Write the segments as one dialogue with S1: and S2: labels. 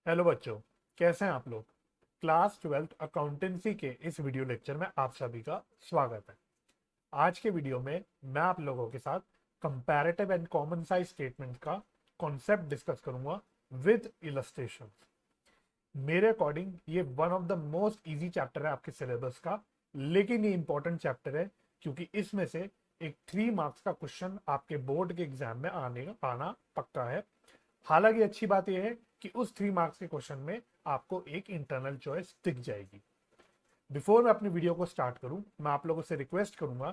S1: Hello बच्चों, कैसे हैं आप लोग। क्लास 12th अकाउंटेंसी के इस वीडियो लेक्चर में आप सभी का स्वागत है। आज के वीडियो में मैं आप लोगों के साथ comparative and common size statement का कॉन्सेप्ट डिस्कस करूंगा विद इलस्ट्रेशंस। मेरे अकॉर्डिंग ये one of the most easy chapter है आपके सिलेबस का, लेकिन ये इंपॉर्टेंट चैप्टर है क्योंकि इसमें से एक 3 मार्क्स का क्वेश्चन आपके बोर्ड के एग्जाम में आना पक्का है। हालांकि अच्छी बात यह है कि उस 3 मार्क्स के क्वेश्चन में आपको एक इंटरनल चॉइस दिख जाएगी। बिफोर मैं अपनी वीडियो को स्टार्ट करूं, मैं आप लोगों से रिक्वेस्ट करूंगा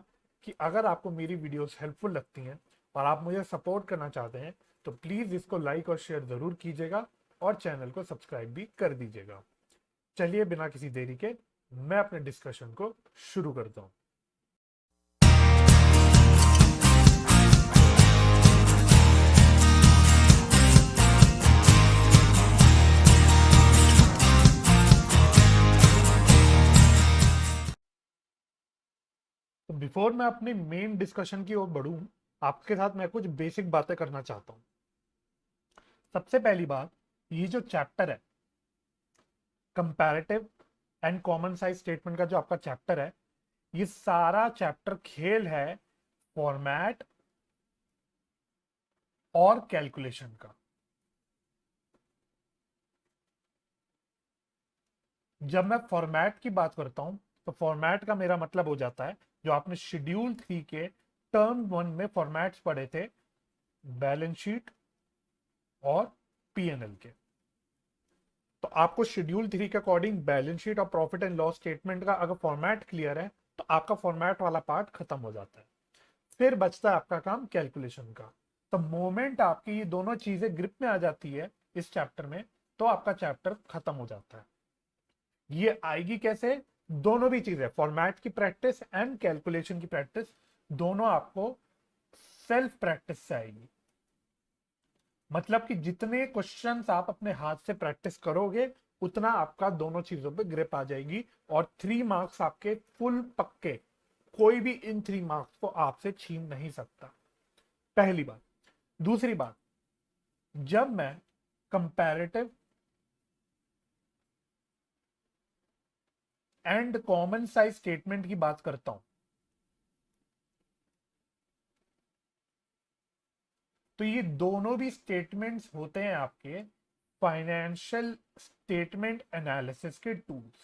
S1: कि अगर आपको मेरी वीडियोस हेल्पफुल लगती हैं और आप मुझे सपोर्ट करना चाहते हैं तो प्लीज इसको लाइक और शेयर जरूर कीजिएगा और चैनल को सब्सक्राइब भी कर दीजिएगा। चलिए बिना किसी देरी के मैं अपने डिस्कशन को शुरू करता हूं। तो बिफोर मैं अपनी मेन डिस्कशन की ओर बढ़ूं, आपके साथ मैं कुछ बेसिक बातें करना चाहता हूं। सबसे पहली बात, ये जो चैप्टर है comparative and common size statement का, जो आपका चैप्टर है, ये सारा चैप्टर खेल है फॉर्मेट और कैलकुलेशन का। जब मैं फॉर्मेट की बात करता हूं तो फॉर्मेट का मेरा मतलब हो जाता है जो आपने शेड्यूल 3 के टर्म 1 में फॉर्मेट्स पढ़े थे, बैलेंस शीट और पीएनएल के। तो आपको शेड्यूल 3 के अकॉर्डिंग बैलेंस शीट और प्रॉफिट एंड लॉस स्टेटमेंट का अगर फॉर्मेट क्लियर है तो आपका फॉर्मेट वाला पार्ट खत्म हो जाता है। फिर बचता है आपका काम कैलकुलेशन का। तो मोमेंट आपकी ये दोनों चीजें ग्रिप में आ जाती है इस चैप्टर में, तो आपका चैप्टर खत्म हो जाता है। ये आएगी कैसे? दोनों भी चीजें, फॉर्मेट की प्रैक्टिस एंड कैलकुलेशन की प्रैक्टिस, दोनों आपको सेल्फ प्रैक्टिस से आएगी। मतलब कि जितने क्वेश्चंस आप अपने हाथ से प्रैक्टिस करोगे उतना आपका दोनों चीजों पे ग्रिप आ जाएगी और 3 मार्क्स आपके फुल पक्के। कोई भी इन 3 मार्क्स को आपसे छीन नहीं सकता, पहली बात। दूसरी बात, जब मैं comparative and common size statement की बात करता हूं तो ये दोनों भी स्टेटमेंट्स होते हैं आपके फाइनेंशियल स्टेटमेंट एनालिसिस के टूल्स।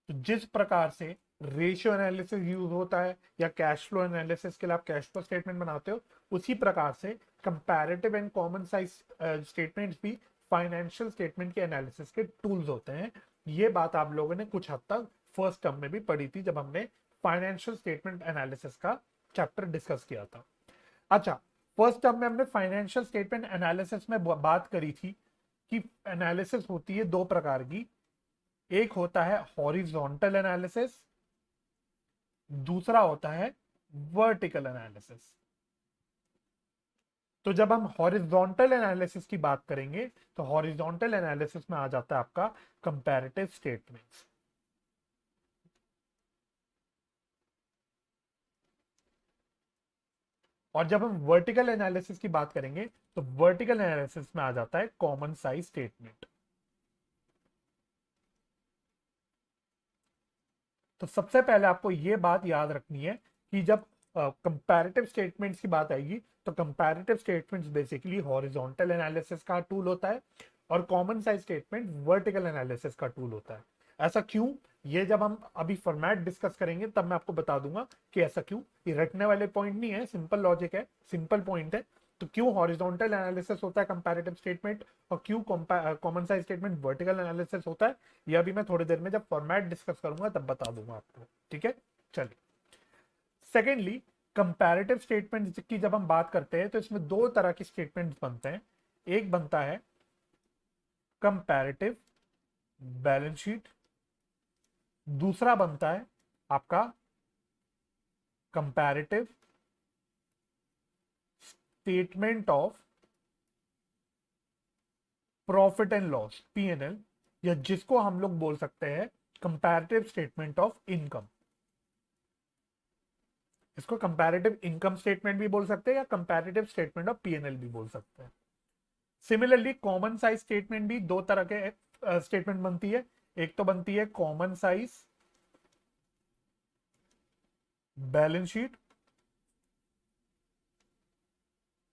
S1: तो जिस प्रकार से रेशियो एनालिसिस यूज होता है या कैश फ्लो एनालिसिस के लिए आप कैश फ्लो स्टेटमेंट बनाते हो, उसी प्रकार से comparative and common size statements भी फाइनेंशियल स्टेटमेंट के एनालिसिस के टूल्स होते हैं। ये बात आप लोगों ने कुछ हद तक फर्स्ट टर्म में भी पढ़ी थी जब हमने फाइनेंशियल स्टेटमेंट एनालिसिस का चैप्टर डिस्कस किया था। अच्छा, फर्स्ट टर्म में हमने फाइनेंशियल स्टेटमेंट एनालिसिस में बात करी थी कि एनालिसिस होती है दो प्रकार की। एक होता है हॉरिजॉन्टल एनालिसिस, दूसरा होता है वर्टिकल एनालिसिस। तो जब हम हॉरिजॉन्टल एनालिसिस की बात करेंगे तो हॉरिजॉन्टल एनालिसिस में आ जाता है आपका कंपैरेटिव स्टेटमेंट्स। और जब हम वर्टिकल एनालिसिस की बात करेंगे तो वर्टिकल एनालिसिस में आ जाता है कॉमन साइज स्टेटमेंट। तो सबसे पहले आपको यह बात याद रखनी है कि जब कंपैरेटिव स्टेटमेंट्स की बात आएगी तो comparative statements basically horizontal analysis का टूल होता है और common size statement vertical analysis का टूल होता है। ऐसा क्यों? ये जब हम अभी फॉर्मेट डिस्कस करेंगे तब मैं आपको बता दूंगा कि ऐसा क्यों। ये रटने वाले पॉइंट नहीं है, सिंपल लॉजिक है, सिंपल पॉइंट है। तो क्यों हॉरिजॉन्टल एनालिसिस होता है कंपैरेटिव स्टेटमेंट और क्यों common size statement vertical analysis होता है, यह भी मैं थोड़ी देर में जब फॉर्मेट डिस्कस करूंगा तब बता दूंगा आपको। ठीक है, चलिए। सेकेंडली, कंपैरेटिव स्टेटमेंट की जब हम बात करते हैं तो इसमें दो तरह के स्टेटमेंट्स बनते हैं। एक बनता है कंपैरेटिव बैलेंस शीट, दूसरा बनता है आपका comparative statement of profit and loss, PNL, या जिसको हम लोग बोल सकते हैं कंपैरेटिव स्टेटमेंट ऑफ इनकम। इसको कंपैरेटिव इनकम स्टेटमेंट भी बोल सकते हैं या कंपैरेटिव स्टेटमेंट ऑफ पीएनएल भी बोल सकते हैं। सिमिलरली कॉमन साइज स्टेटमेंट भी दो तरह के स्टेटमेंट बनती है। एक तो बनती है कॉमन साइज बैलेंस शीट,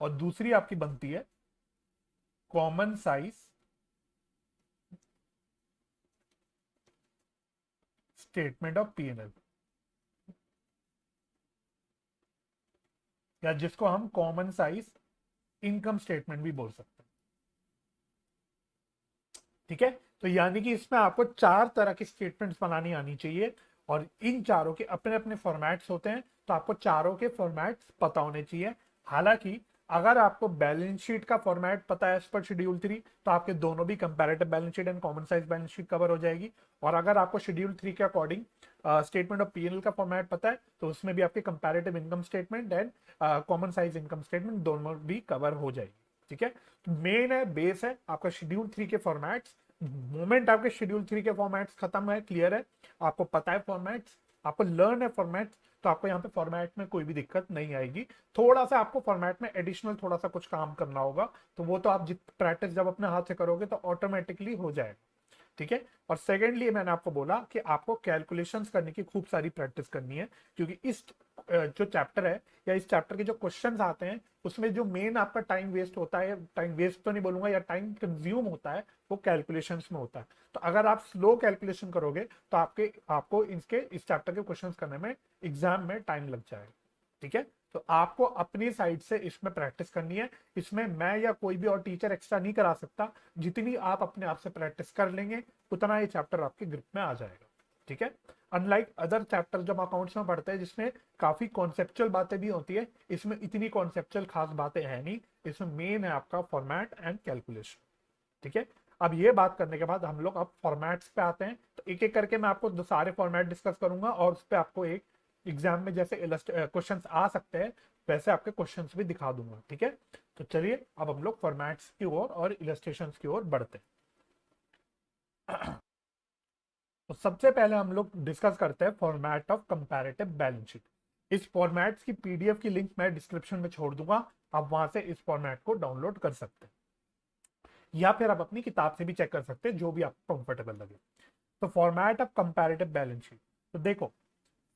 S1: और दूसरी आपकी बनती है common size statement of PNL, या जिसको हम कॉमन साइज इनकम स्टेटमेंट भी बोल सकते हैं। ठीक है, तो यानी कि इसमें आपको चार तरह की स्टेटमेंट्स बनानी आनी चाहिए, और इन चारों के अपने अपने फॉर्मेट्स होते हैं, तो आपको चारों के फॉर्मेट्स पता होने चाहिए। हालांकि अगर आपको बैलेंस शीट का फॉर्मेट पता है एज पर शेड्यूल 3, तो आपके दोनों भी comparative balance sheet and common size balance sheet cover हो जाएगी। और अगर आपको शेड्यूल 3 के अकॉर्डिंग स्टेटमेंट ऑफ पीएनएल का फॉर्मेट पता है, तो उसमें भी आपके comparative income statement and common size income statement दोनों भी कवर हो जाएगी। ठीक है, तो मेन है, बेस है आपका शेड्यूल 3 के फॉर्मेट्स। मोमेंट आपके शेड्यूल 3 के फॉर्मेट्स खत्म है, क्लियर है, आपको पता है फॉर्मेट्स, आपको लर्न है फॉर्मेट्स, तो आपको यहाँ पे फॉर्मेट में कोई भी दिक्कत नहीं आएगी। थोड़ा सा आपको फॉर्मेट में एडिशनल थोड़ा सा कुछ काम करना होगा, तो वो तो आप जित प्रैक्टिस जब अपने हाथ से करोगे तो ऑटोमेटिकली हो जाएगा। ठीक है, और सेकेंडली मैंने आपको बोला कि आपको कैलकुलेशंस करने की खूब सारी प्रैक्टिस करनी है, क्योंकि इस जो चैप्टर है या इस चैप्टर के जो क्वेश्चंस आते हैं, उसमें जो मेन आपका टाइम वेस्ट होता है, टाइम वेस्ट तो नहीं बोलूंगा, या टाइम कंज्यूम होता है, वो कैलकुलेशंस में होता है। तो अगर आप स्लो कैलकुलेशन करोगे तो आपको इस चैप्टर के क्वेश्चंस करने में एग्जाम में टाइम लग जाएगा। ठीक है, तो आपको अपनी साइड से इसमें प्रैक्टिस करनी है। इसमें मैं या कोई भी और टीचर एक्स्ट्रा नहीं करा सकता। जितनी आप अपने आप से प्रैक्टिस कर लेंगे, उतना ये चैप्टर आपके ग्रिप में आ जाएगा। ठीक है, अनलाइक अदर चैप्टर जब अकाउंट्स में पढ़ते हैं जिसमें काफी कॉन्सेप्चुअल बातें भी होती है, इसमें इतनी कॉन्सेप्चुअल खास बातें है नहीं। इसमें मेन है आपका फॉर्मेट एंड कैलकुलेशन। ठीक है, अब ये बात करने के बाद हम लोग अब फॉर्मेट्स पे आते हैं। तो एक एक करके मैं आपको सारे फॉर्मेट डिस्कस करूंगा, और उस पर आपको एक एग्जाम में जैसे क्वेश्चंस आ सकते हैं, वैसे आपके क्वेश्चंस भी दिखा दूंगा। ठीक है, तो चलिए अब हम लोग फॉर्मेट्स की ओर और इलस्ट्रेशंस की ओर बढ़ते हैं। तो सबसे पहले हम लोग डिस्कस करते हैं format of comparative balance sheet. इस फॉर्मेट्स की पीडीएफ की लिंक मैं डिस्क्रिप्शन में छोड़ दूंगा, आप वहां से इस फॉर्मेट को डाउनलोड कर सकते हैं, या फिर आप अपनी किताब से भी चेक कर सकते हैं, जो भी आपको कंफर्टेबल लगे। तो format of comparative balance sheet, तो देखो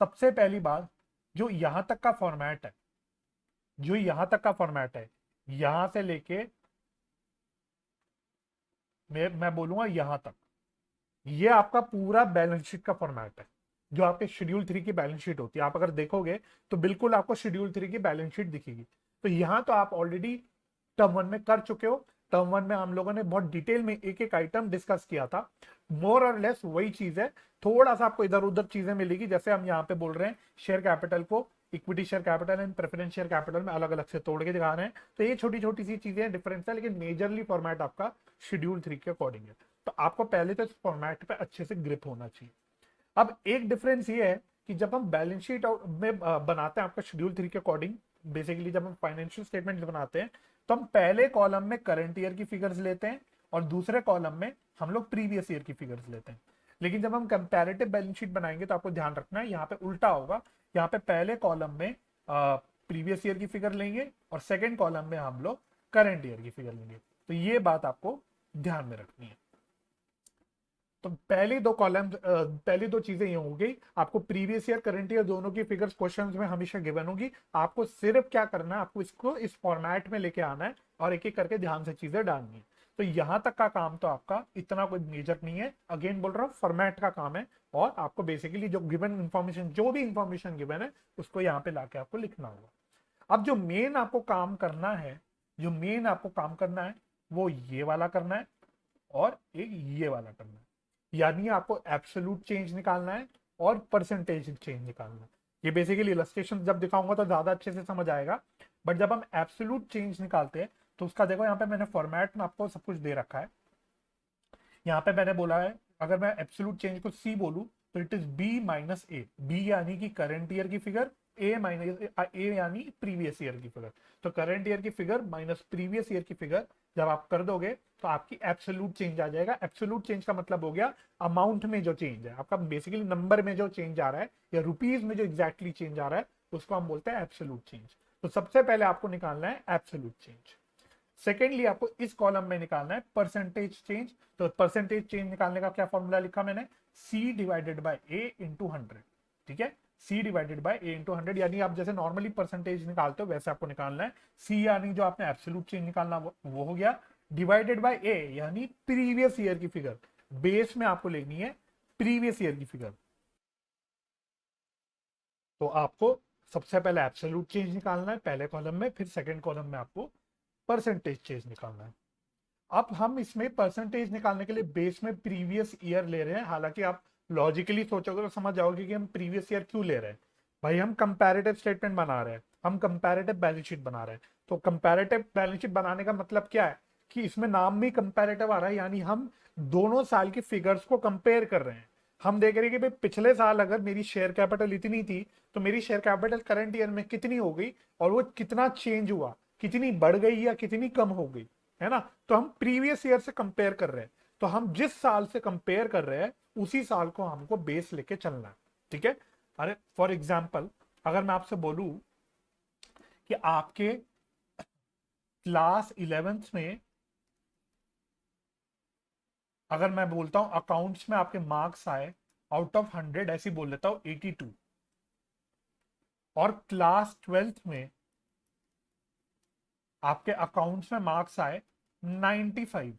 S1: सबसे पहली बात, जो यहां तक का फॉर्मेट है, जो यहां तक का फॉर्मेट है, यहां से लेके मैं बोलूंगा यहां तक, ये आपका पूरा बैलेंस शीट का फॉर्मेट है, जो आपके शेड्यूल 3 की बैलेंस शीट होती है। आप अगर देखोगे तो बिल्कुल आपको शेड्यूल 3 की बैलेंस शीट दिखेगी। तो यहां तो आप ऑलरेडी टर्म 1 में कर चुके हो। टर्म 1 में हम लोगों ने बहुत डिटेल में एक एक आइटम डिस्कस किया था। मोर और लेस वही चीज है, थोड़ा सा आपको इधर उधर चीजें मिलेगी। जैसे हम यहाँ पे बोल रहे हैं शेयर कैपिटल को equity share capital and preference share capital में अलग अलग से तोड़ के दिखा रहे हैं, तो ये छोटी छोटी सी चीजें डिफरेंस है, लेकिन मेजरली फॉर्मेट आपका शेड्यूल 3 के अकॉर्डिंग है। तो आपको पहले तो इस फॉर्मेट पे अच्छे से ग्रिप होना चाहिए। अब एक डिफरेंस ये है कि जब हम बैलेंस शीट में बनाते हैं आपका शेड्यूल 3 के अकॉर्डिंग, बेसिकली जब हम फाइनेंशियल स्टेटमेंट बनाते हैं, तो हम पहले कॉलम में करंट ईयर की फिगर्स लेते हैं, और दूसरे कॉलम में हम लोग प्रीवियस ईयर की फिगर्स लेते हैं। लेकिन जब हम कंपैरेटिव बैलेंस शीट बनाएंगे तो आपको ध्यान रखना है, यहाँ पे उल्टा होगा। यहाँ पे पहले कॉलम में प्रीवियस ईयर की फिगर लेंगे, और सेकेंड कॉलम में हम लोग करंट ईयर की फिगर लेंगे। तो ये बात आपको ध्यान में रखनी है। तो पहली दो कॉलम, पहली दो चीजें ये होगी, आपको प्रीवियस ईयर करंट ईयर दोनों की फिगर्स क्वेश्चंस में हमेशा गिवन होगी। आपको सिर्फ क्या करना है, आपको इसको इस फॉर्मेट में लेके आना है, और एक एक करके ध्यान से चीजें डालनी है। तो यहां तक का काम तो आपका इतना कोई मेजर नहीं है, अगेन बोल रहा हूँ फॉर्मेट का काम है, और आपको बेसिकली जो गिवन इंफॉर्मेशन, जो भी इंफॉर्मेशन गिवन है, उसको यहाँ पे लाके आपको लिखना होगा। अब जो मेन आपको काम करना है, जो मेन आपको काम करना है, वो ये वाला करना है, और एक ये वाला करना है। यानी आपको एब्सोल्यूट चेंज निकालना है और परसेंटेज चेंज निकालना है। ये बेसिकली इलस्ट्रेशन जब दिखाऊंगा तो ज्यादा अच्छे से समझ आएगा। बट जब हम एब्सोल्यूट चेंज निकालते हैं, तो उसका देखो यहाँ पे मैंने फॉर्मेट में आपको सब कुछ दे रखा है। यहाँ पे मैंने बोला है, अगर मैं एब्सोल्यूट चेंज को सी बोलूं, तो it is B minus A. B यानी कि करंट ईयर की फिगर, ए माइनस ए यानी प्रीवियस ईयर की फिगर। तो करंट ईयर की फिगर माइनस प्रीवियस ईयर की फिगर जब आप कर दोगे, तो आपकी एब्सोल्यूट चेंज आ जाएगा। एब्सोल्यूट चेंज का मतलब हो गया अमाउंट में जो चेंज है आपका, बेसिकली नंबर में जो चेंज आ रहा है, या रुपीज में जो एग्जैक्टली चेंज आ रहा है, उसको हम बोलते हैं एब्सोल्यूट चेंज। तो सबसे पहले आपको निकालना है एब्सोल्यूट चेंज। सेकेंडली आपको इस कॉलम में निकालना है परसेंटेज चेंज। तो परसेंटेज चेंज निकालने का क्या फॉर्मूला लिखा मैंने, C divided by A into 100। ठीक है, C divided by A into 100, यानी आप जैसे नॉर्मली परसेंटेज निकालते हो वैसे आपको निकालना है। सी यानी जो आपने एब्सोल्यूट चेंज निकालना वो हो गया, डिवाइडेड बाय ए यानी प्रीवियस ईयर की फिगर। बेस में आपको लेनी है प्रीवियस ईयर की फिगर। तो आपको सबसे पहले एब्सोल्यूट चेंज निकालना है पहले कॉलम में, फिर सेकंड कॉलम में आपको परसेंटेज चेंज निकालना है। अब हम इसमें परसेंटेज निकालने के लिए बेस में प्रीवियस ईयर ले रहे हैं। हालांकि आप लॉजिकली सोचोगे तो समझ जाओगे कि हम प्रीवियस ईयर क्यों ले रहे हैं। भाई हम कंपैरेटिव स्टेटमेंट बना रहे हैं, हम कंपैरेटिव बैलेंस शीट बना रहे हैं। तो कंपैरेटिव बैलेंस शीट बनाने का मतलब क्या है कि इसमें नाम में कंपैरेटिव आ रहा है, यानी हम दोनों साल की फिगर्स को कंपेयर कर रहे हैं। हम देख रहे हैं कि भाई पिछले साल अगर मेरी शेयर कैपिटल इतनी थी तो मेरी शेयर कैपिटल करंट ईयर में कितनी हो गई और वो कितना चेंज हुआ, कितनी बढ़ गई या कितनी कम हो गई, है ना। तो हम प्रीवियस ईयर से कंपेयर कर रहे हैं, तो हम जिस साल से कंपेयर कर रहे हैं उसी साल को हमको बेस लेके चलना है। ठीक है, अरे फॉर एग्जाम्पल अगर मैं आपसे बोलूं कि आपके क्लास 11th में अगर मैं बोलता हूं अकाउंट्स में आपके मार्क्स आए आउट ऑफ 100, ऐसे बोल लेता हूं 82, और क्लास 12th में आपके अकाउंट्स में मार्क्स आए 95,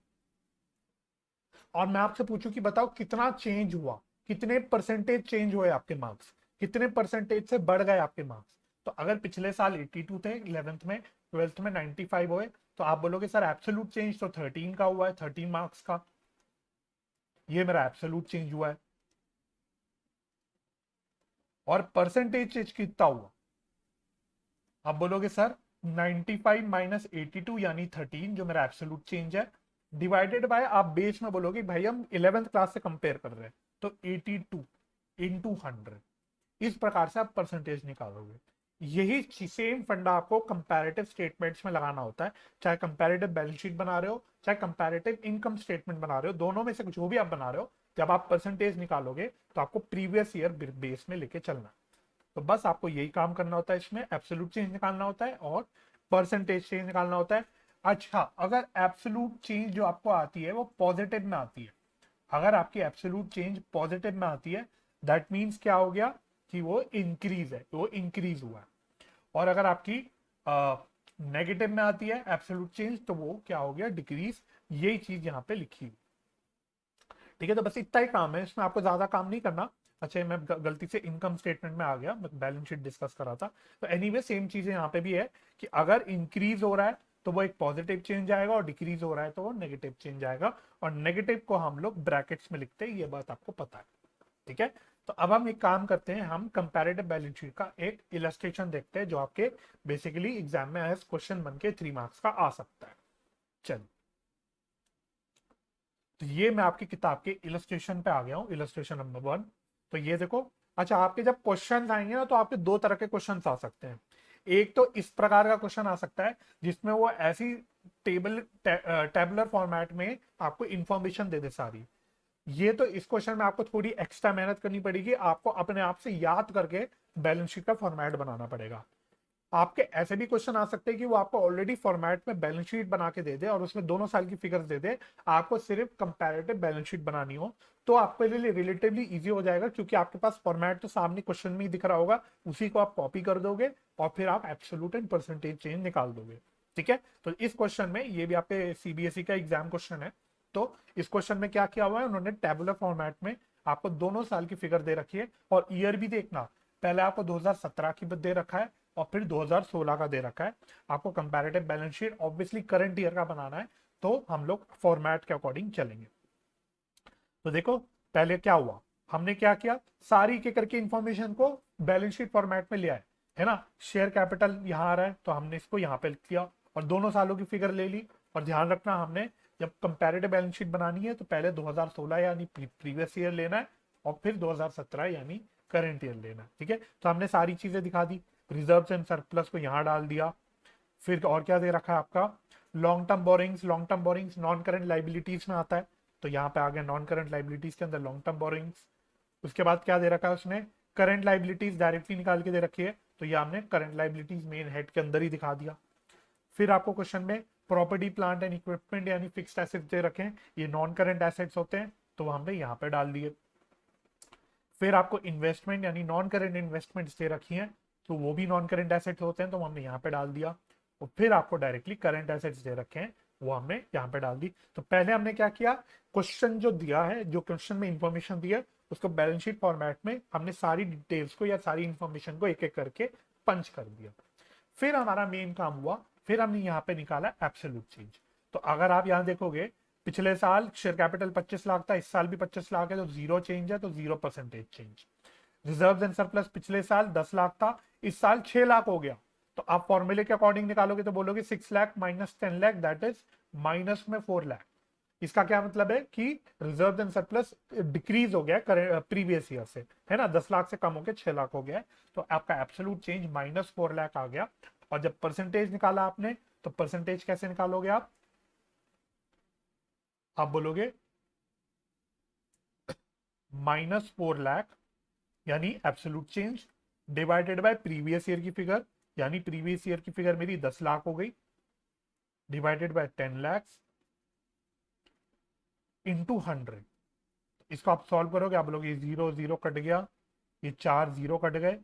S1: और मैं आपसे पूछूं कि बताओ कितना चेंज हुआ, कितने परसेंटेज चेंज हुए आपके मार्क्स, कितने परसेंटेज से बढ़ गए आपके मार्क्स। तो अगर पिछले साल 82 थे 11th में, 12th में 95 हुए, तो आप बोलोगे सर एब्सोल्यूट चेंज तो 13 का हुआ है, 13 मार्क्स का, ये मेरा एब्सोल्यूट चेंज हुआ है। और परसेंटेज चेंज कितना हुआ, आप बोलोगे सर 95 माइनस 82 यानी 13, जो मेरा एब्सोल्यूट चेंज है, डिवाइडेड बाय आप बेस में बोलोगे भाई हम 11th क्लास से कंपेयर कर रहे हैं, तो 82 इंटू 100, इस प्रकार से आप परसेंटेज निकालोगे। यही जैम फंडा आपको कंपैरेटिव स्टेटमेंट्स में लगाना होता है। चाहे कंपैरेटिव बैलेंस शीट बना रहे हो, चाहे कंपैरेटिव इनकम स्टेटमेंट बना रहे हो, दोनों में से जो भी आप बना रहे हो, जब आप परसेंटेज निकालोगे तो आपको प्रीवियस ईयर बेस में लेके चलना। तो बस आपको यही काम करना होता है, इसमें एब्सोल्यूट चेंज निकालना होता है और परसेंटेज चेंज निकालना होता है। अच्छा, अगर एब्सोल्यूट चेंज जो आपको आती है वो पॉजिटिव में आती है, अगर आपकी एब्सोल्यूट चेंज पॉजिटिव में आती है, दैट मीन्स क्या हो गया कि वो इंक्रीज है, वो इंक्रीज हुआ है। और अगर आपकी नेगेटिव में आती है एब्सोल्यूट चेंज, तो वो क्या हो गया, डिक्रीज। यही चीज यहाँ पे लिखी हुई। ठीक है, तो बस इतना ही काम है, इसमें आपको ज्यादा काम नहीं करना। अच्छा, मैं गलती से इनकम स्टेटमेंट में आ गया, मैं बैलेंस शीट डिस्कस कर रहा था। तो एनीवे सेम चीजें यहाँ पे भी है कि अगर इंक्रीज हो रहा है तो वो एक पॉजिटिव चेंज आएगा, और डिक्रीज हो रहा है तो वो नेगेटिव चेंज आएगा। और नेगेटिव को हम लोग ब्रैकेट्स में लिखते हैं, ये बात आपको पता है। ठीक है, तो अब हम एक काम करते हैं, हम कंपैरेटिव बैलेंस शीट का एक इलस्ट्रेशन देखते हैं जो आपके बेसिकली एग्जाम में एज क्वेश्चन बन के 3 मार्क्स का आ सकता है। चलिए, तो ये मैं आपकी किताब के इलस्ट्रेशन पे आ गया हूँ, इलस्ट्रेशन नंबर 1। तो ये देखो, अच्छा आपके जब क्वेश्चन आएंगे ना, तो आपके दो तरह के क्वेश्चन आ सकते हैं। एक तो इस प्रकार का क्वेश्चन आ सकता है जिसमें वो ऐसी टेबुलर फॉर्मेट में आपको इंफॉर्मेशन दे दे सारी। ये तो इस क्वेश्चन में आपको थोड़ी एक्स्ट्रा मेहनत करनी पड़ेगी, आपको अपने आप से याद करके बैलेंस शीट का फॉर्मेट बनाना पड़ेगा। आपके ऐसे भी क्वेश्चन आ सकते हैं कि वो आपको ऑलरेडी फॉर्मेट में बैलेंस शीट बना के दे दे और उसमें दोनों साल की फिगर्स दे दे, आपको सिर्फ कंपैरेटिव बैलेंस शीट बनानी हो, तो आपके लिए रिलेटिवली इजी हो जाएगा, क्योंकि आपके पास फॉर्मेट तो सामने क्वेश्चन में ही दिख रहा होगा, उसी को आप कॉपी कर दोगे और फिर आप एब्सोल्यूट एंड परसेंटेज चेंज निकाल दोगे। ठीक है, तो इस क्वेश्चन में, ये भी आपके सीबीएसई का एग्जाम क्वेश्चन है, तो इस क्वेश्चन में क्या किया हुआ है उन्होंने, टेबुलर फॉर्मेट में आपको दोनों साल की फिगर दे रखी है, और ईयर भी देखना, पहले आपको 2017 की दे रखा है और फिर 2016 का दे रखा है। आपको comparative balance sheet obviously current year का बनाना है, तो हम लोग फॉर्मेट के अकॉर्डिंग चलेंगे। तो देखो, पहले क्या हुआ, हमने क्या किया, सारी के करके इंफॉर्मेशन को बैलेंस शीट फॉर्मेट में लिया है ना। शेयर कैपिटल यहाँ आ रहा है तो हमने इसको यहाँ पे लिख दिया और दोनों सालों की फिगर ले ली। और ध्यान रखना, हमने जब कंपैरेटिव बैलेंस शीट बनानी है तो पहले 2016 यानी प्रीवियस ईयर लेना है, और फिर 2017 यानी करंट ईयर लेना है। ठीक है, तो हमने सारी चीजें दिखा दी, रिजर्व एंड सरप्लस को यहाँ डाल दिया। फिर और क्या दे रखा है आपका, long term borrowings, long term borrowings non current liabilities में आता है, तो यहाँ पे आ गया नॉन करंट लाइबिलिटीज के अंदर लॉन्ग टर्म बोरिंग्स। उसके बाद क्या दे रखा है उसने, करंट लाइबिलिटीज डायरेक्टली निकाल के दे रखी है, तो ये हमने करंट लाइबिलिटीज मेन हेड के अंदर ही दिखा दिया। फिर आपको क्वेश्चन में प्रॉपर्टी प्लांट एंड इक्विपमेंट यानी फिक्स्ड एसेट्स दे रखे हैं, ये नॉन करंट एसेट्स होते हैं, तो हमने यहाँ पे डाल दिए। फिर आपको इन्वेस्टमेंट यानी नॉन करंट इन्वेस्टमेंट्स दे रखी हैं, तो वो भी नॉन करंट एसेट्स होते हैं, तो हमने यहाँ पे डाल दिया। और फिर आपको डायरेक्टली करंट एसेट्स दे रखे हैं, वो हमने यहाँ पे डाल दी। तो पहले हमने क्या किया, क्वेश्चन जो दिया है, जो क्वेश्चन में इंफॉर्मेशन दिया, उसको बैलेंस शीट फॉर्मेट में हमने सारी डिटेल्स को या सारी इंफॉर्मेशन को एक एक करके पंच कर दिया। फिर हमारा मेन काम हुआ, फिर हमने यहाँ पे निकाला एब्सोल्यूट चेंज। तो अगर आप यहाँ देखोगे, पिछले साल शेयर कैपिटल 25 लाख था, इस साल भी 25 लाख है, तो जीरो चेंज है, तो 0% चेंज। रिजर्व एंड सरप्लस पिछले साल 10 लाख था, इस साल 6 लाख हो गया, तो आप फॉर्मूले के अकॉर्डिंग निकालोगे तो बोलोगे 6 lakh minus 10 lakh, that is minus में 4 लाख। इसका क्या मतलब है कि रिजर्व एंड सरप्लस डिक्रीज हो गया प्रीवियस ईयर से, है ना, 10 लाख से कम हो गया, 6 लाख हो गया है, तो आपका एब्सोल्यूट चेंज माइनस 4 लाख आ गया। और जब परसेंटेज निकाला आपने, तो परसेंटेज कैसे निकालोगे आप बोलोगे माइनस 4 लाख यानी absolute change divided by previous year की फिगर, यानी प्रीवियस ईयर की फिगर मेरी 10 लाख हो गई, डिवाइडेड बाय 10 लाख इंटू 100। इसको आप सॉल्व करोगे, आप बोलोगे जीरो जीरो कट गया, ये 4 जीरो कट गए,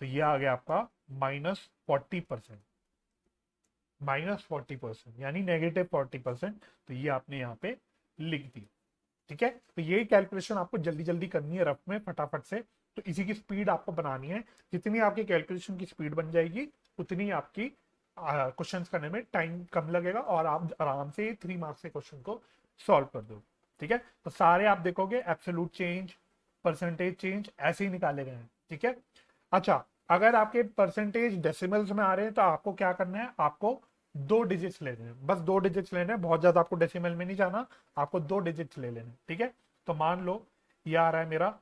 S1: तो ये आ गया आपका -40%, -40% यानी -40%। तो ये आपने यहाँ पे लिख दिया, ठीक है। तो यही कैलकुलेशन आपको जल्दी जल्दी करनी है रफ में फटाफट से, तो इसी की स्पीड आपको बनानी है। जितनी आपकी कैलकुलेशन की स्पीड बन जाएगी, उतनी आपकी क्वेश्चन करने में टाइम कम लगेगा और आप आराम से 3 मार्क्स के क्वेश्चन को सॉल्व कर दो, ठीक है। तो सारे आप देखोगे एब्सोल्यूट चेंज, परसेंटेज चेंज ऐसे ही निकाले गए हैं, ठीक है। अच्छा, अगर आपके परसेंटेज डेसिमल्स में आ रहे हैं, तो आपको क्या करना है, आपको 2 डिजिट्स लेने हैं, बस 2 डिजिट्स लेने हैं, बहुत ज्यादा आपको डेसिमल में नहीं जाना, आपको 2 डिजिट्स ले लेने, ठीक है। तो मान लो ये आ रहा है मेरा,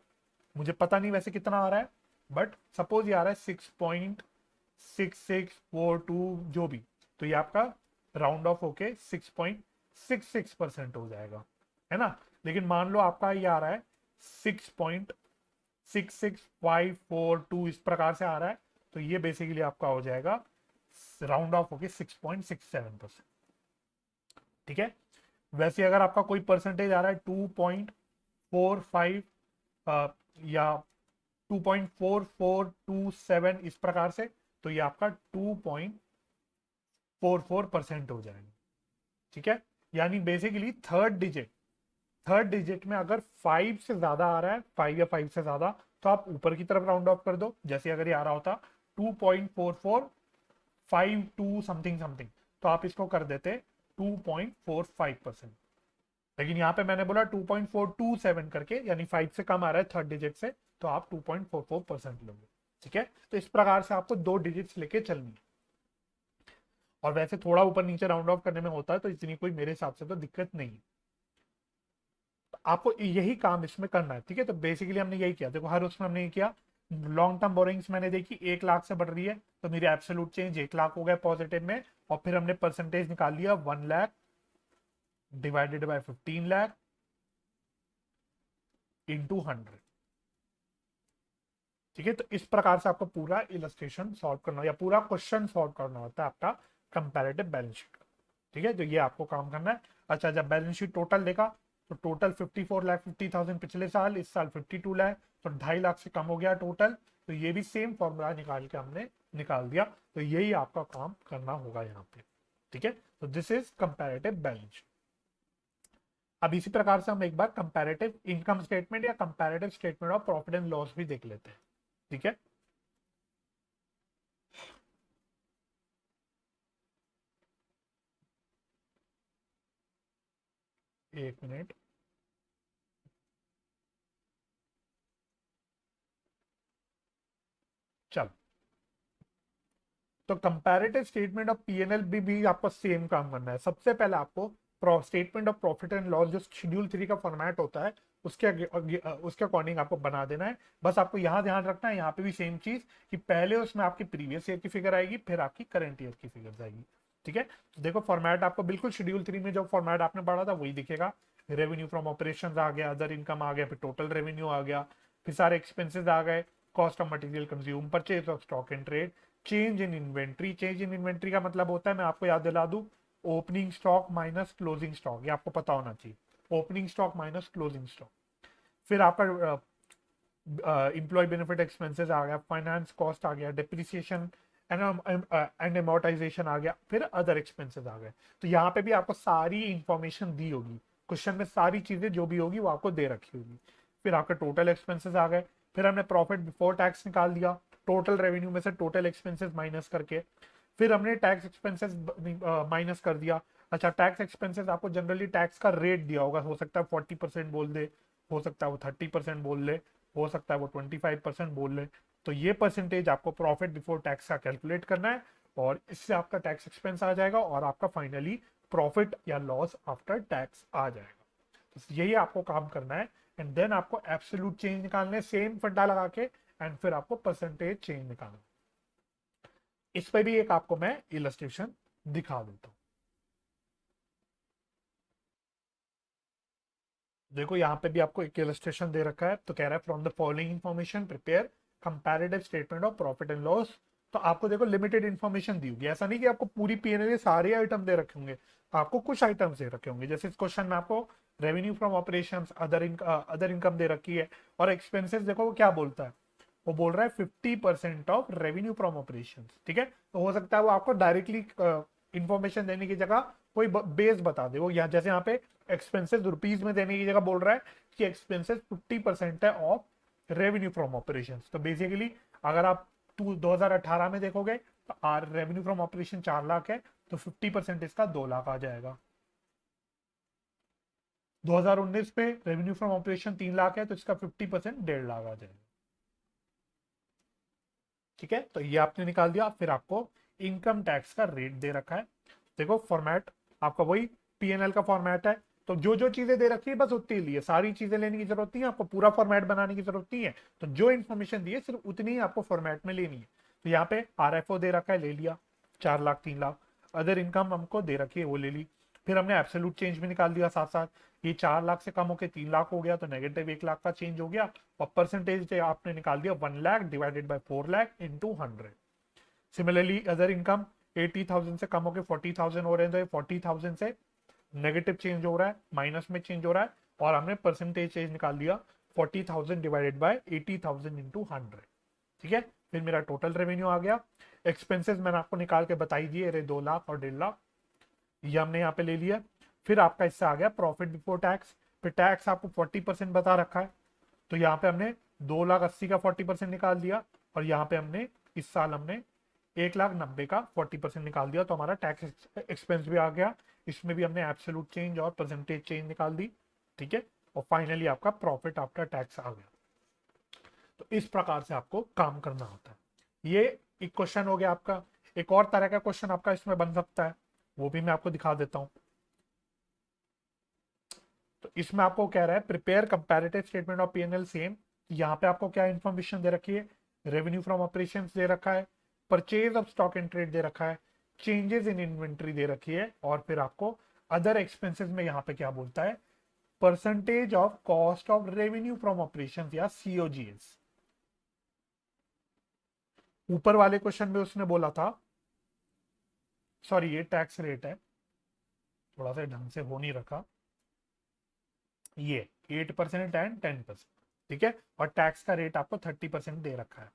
S1: मुझे पता नहीं वैसे कितना आ रहा है, बट सपोज ये आ रहा है 6.6642 जो भी, तो ये आपका राउंड ऑफ होके 6.66% हो जाएगा, है ना। लेकिन मान लो आपका ये आ रहा है 6.66542 इस प्रकार से आ रहा है, तो ये बेसिकली आपका हो जाएगा राउंड ऑफ होके 6.67%, ठीक है। वैसे अगर आपका कोई परसेंटेज आ रहा है 2.45 या 2.4427 इस प्रकार से, तो ये आपका 2.44% हो जाएगा, ठीक है। यानी बेसिकली थर्ड डिजिट में अगर 5 से ज्यादा आ रहा है, 5 या 5 से ज्यादा, तो आप ऊपर की तरफ राउंड ऑफ कर दो। जैसे अगर ये आ रहा होता 2.4452 समथिंग समथिंग, तो आप इसको कर देते 2.45%। लेकिन यहाँ पे मैंने बोला 2.427 करके, यानी 5 से कम आ रहा है थर्ड डिजिट से, तो आप 2.44% लोगे, ठीक है। तो इस प्रकार से आपको 2 डिजिट्स लेके चलनी है। और वैसे थोड़ा ऊपर नीचे राउंड ऑफ करने में होता है, तो इतनी कोई मेरे हिसाब से तो दिक्कत नहीं है। तो आपको यही काम इसमें करना है, ठीक है। तो बेसिकली हमने यही किया, देखो हर उसमें हमने ये किया। लॉन्ग टर्म बोरिंग्स मैंने देखी 1 लाख से बढ़ रही है, तो मेरी एब्सोल्यूट चेंज 1 लाख हो गया पॉजिटिव में, और फिर हमने परसेंटेज निकाल लिया 1 lakh divided by 15 lakh into 100, ठीक है। तो इस प्रकार से आपको पूरा इलस्ट्रेशन सॉल्व करना या पूरा क्वेश्चन सॉल्व करना होता है आपका कंपैरेटिव बैलेंस शीट, ठीक है। तो ये आपको काम करना है। अच्छा, जब बैलेंस शीट टोटल देखा, तो टोटल 54,50,000 पिछले साल, इस साल 52 लाख, तो 2.5 लाख से कम हो गया टोटल। तो ये भी सेम फॉर्मूला निकाल के हमने निकाल दिया। तो यही आपका काम करना होगा यहाँ पे, ठीक है। तो this is comparative balance sheet. अब इसी प्रकार से हम एक बार कंपैरेटिव इनकम स्टेटमेंट या comparative statement of profit and loss भी देख लेते हैं, ठीक है। एक मिनट, चल। तो कंपैरेटिव स्टेटमेंट ऑफ पीएनएल भी आपको सेम काम करना है। सबसे पहले आपको statement of profit and loss जो शेड्यूल 3 का फॉर्मेट होता है, उसके अकॉर्डिंग आपको बना देना है। बस आपको यहाँ ध्यान रखना है, यहाँ पे भी सेम चीज, कि पहले उसमें आपकी प्रीवियस ईयर की फिगर आएगी, फिर आपकी करंट ईयर की फिगर आएगी, ठीक है। तो देखो फॉर्मेट आपको बिल्कुल शेड्यूल 3 में जो फॉर्मेट आपने पढ़ा था वही दिखेगा। रेवेन्यू फ्रॉम ऑपरेशन आ गया, अदर इनकम आ गया, फिर टोटल रेवेन्यू आ गया, फिर सारे एक्सपेंसेस आ गए, cost of material consume, purchase of stock and trade, change in inventory, change in inventory का मतलब होता है, मैं आपको याद दिला दूं, opening stock minus closing stock, ये आपको पता होना चाहिए, opening stock minus closing stock. फिर आपका एम्प्लॉय बेनिफिट एक्सपेंसेस आ गया, फाइनेंस कॉस्ट आ गया, डिप्रिसिएशन एंड एमोर्टाइजेशन आ गया, फिर अदर एक्सपेंसेस आ गए। तो यहाँ पे भी आपको सारी इंफॉर्मेशन दी होगी, क्वेश्चन में सारी चीजें जो भी होगी वो आपको दे रखी होगी। फिर आपके टोटल एक्सपेंसेस आ गए, फिर हमने प्रॉफिट बिफोर टैक्स निकाल दिया, टोटल रेवेन्यू में से टोटल एक्सपेंसेस माइनस करके, फिर हमने टैक्स एक्सपेंसेस माइनस कर दिया। अच्छा, टैक्स एक्सपेंसेस आपको जनरली टैक्स का रेट दिया होगा, हो सकता है 40% बोल दे, हो सकता है वो 30% बोल ले, हो सकता है वो 25% बोल ले। तो ये परसेंटेज आपको प्रॉफिट बिफोर टैक्स का कैलकुलेट करना है, और इससे आपका टैक्स एक्सपेंस आ जाएगा और आपका फाइनली प्रॉफिट या लॉस आफ्टर टैक्स आ जाएगा। तो यही आपको काम करना है, एंड देन आपको एब्सोल्यूट चेंज निकालने, सेम फंडा लगा के, एंड फिर आपको परसेंटेज चेंज निकालना। इस पे भी एक आपको मैं इलस्ट्रेशन दिखा देता हूं। देखो यहाँ पे भी आपको एक इलस्ट्रेशन दे रखा है, तो कह रहा है from the following information prepare comparative statement of profit and loss. तो आपको देखो लिमिटेड इन्फॉर्मेशन दी होगी, ऐसा नहीं कि आपको पूरी पीएनएल सारे आइटम दे रखे होंगे, आपको कुछ आइटम्स दे रखे होंगे। जैसे इस क्वेश्चन में आपको revenue from operations, other income दे रखी है, और एक्सपेंसेस देखो वो क्या बोलता है, वो बोल रहा है 50% ऑफ रेवेन्यू फ्रॉम ऑपरेशंस। ठीक है, तो हो सकता है वो आपको डायरेक्टली इंफॉर्मेशन देने की जगह कोई बेस बता दे, वो यहाँ जैसे यहाँ पे एक्सपेंसेस रुपीज में देने की जगह बोल रहा है कि एक्सपेंसेस 50% है ऑफ रेवेन्यू फ्रॉम ऑपरेशन। तो बेसिकली अगर आप 2018 में देखोगे तो our revenue from operation 4 lakh है, तो 50% इसका 2 लाख आ जाएगा। 2019 पे रेवेन्यू फ्रॉम ऑपरेशन 3 लाख है, तो इसका 50% 1.5 लाख आ जाएगा। ठीक है, तो ये आपने निकाल दिया। फिर आपको इनकम टैक्स का रेट दे रखा है। देखो फॉर्मेट आपका वही पीएनएल का फॉर्मेट है, तो जो जो चीजें दे रखी है बस उतनी ली है, सारी चीजें लेने की जरूरत नहीं है, आपको पूरा फॉर्मेट बनाने की जरूरत नहीं है। तो जो इन्फॉर्मेशन दी है सिर्फ उतनी ही आपको फॉर्मेट में लेनी है। तो यहाँ पे आरएफओ दे रखा है, ले लिया 4 लाख 3 लाख। अदर इनकम हमको दे रखी है, वो ले ली। फिर हमने एब्सोल्यूट चेंज भी निकाल दिया साथ साथ, ये 4 लाख से कम होकर 3 लाख हो गया, तो नेगेटिव 1 लाख का चेंज हो गया। और परसेंटेज आपने निकाल दिया 1 lakh divided by 4 lakh into 100। Similarly other income 80,000 से कम होकर 40,000 हो रहे हैं, तो ये 40,000 से नेगेटिव चेंज हो रहा है, माइनस में चेंज हो रहा है, और हमने परसेंटेज चेंज निकाल दिया 40,000 डिवाइडेड बाय 80,000 इंटू 100। ठीक है, फिर मेरा टोटल रेवेन्यू आ गया। एक्सपेंसेस मैंने आपको निकाल के बताई दिए, अरे 2 लाख और 1.5 लाख, ये हमने यहाँ पे ले लिया। फिर आपका इससे आ गया प्रॉफिट बिफोर टैक्स। फिर टैक्स आपको 40% बता रखा है, तो यहाँ पे हमने 2,80,000 का 40% निकाल दिया, और यहाँ पे हमने इस साल हमने 1,90,000 का 40% निकाल दिया, तो हमारा टैक्स एक्सपेंस भी आ गया। इसमें भी हमने एब्सोल्यूट चेंज और परसेंटेज चेंज निकाल दी। ठीक है, और फाइनली आपका प्रॉफिट आफ्टर टैक्स आ गया। तो इस प्रकार से आपको काम करना होता है। ये एक क्वेश्चन हो गया आपका। एक और तरह का क्वेश्चन आपका इसमें बन सकता है, वो भी मैं आपको दिखा देता हूं। तो इसमें आपको कह रहा है prepare comparative statement of PNL same. यहाँ पे आपको क्या इंफॉर्मेशन दे रखी है, रेवेन्यू फ्रॉम ऑपरेशंस दे रखा है, purchase of stock and trade दे रखा है, चेंजेस इन इन्वेंट्री दे रखी है, और फिर आपको अदर एक्सपेंसेस में यहाँ पे क्या बोलता है, percentage of cost of revenue from operations या सीओजीएस। ऊपर वाले क्वेश्चन में उसने बोला था, सॉरी ये टैक्स रेट है, थोड़ा सा ढंग से हो नहीं रखा, ये 8% एंड 10%। ठीक है, और टैक्स का रेट आपको 30% दे रखा है।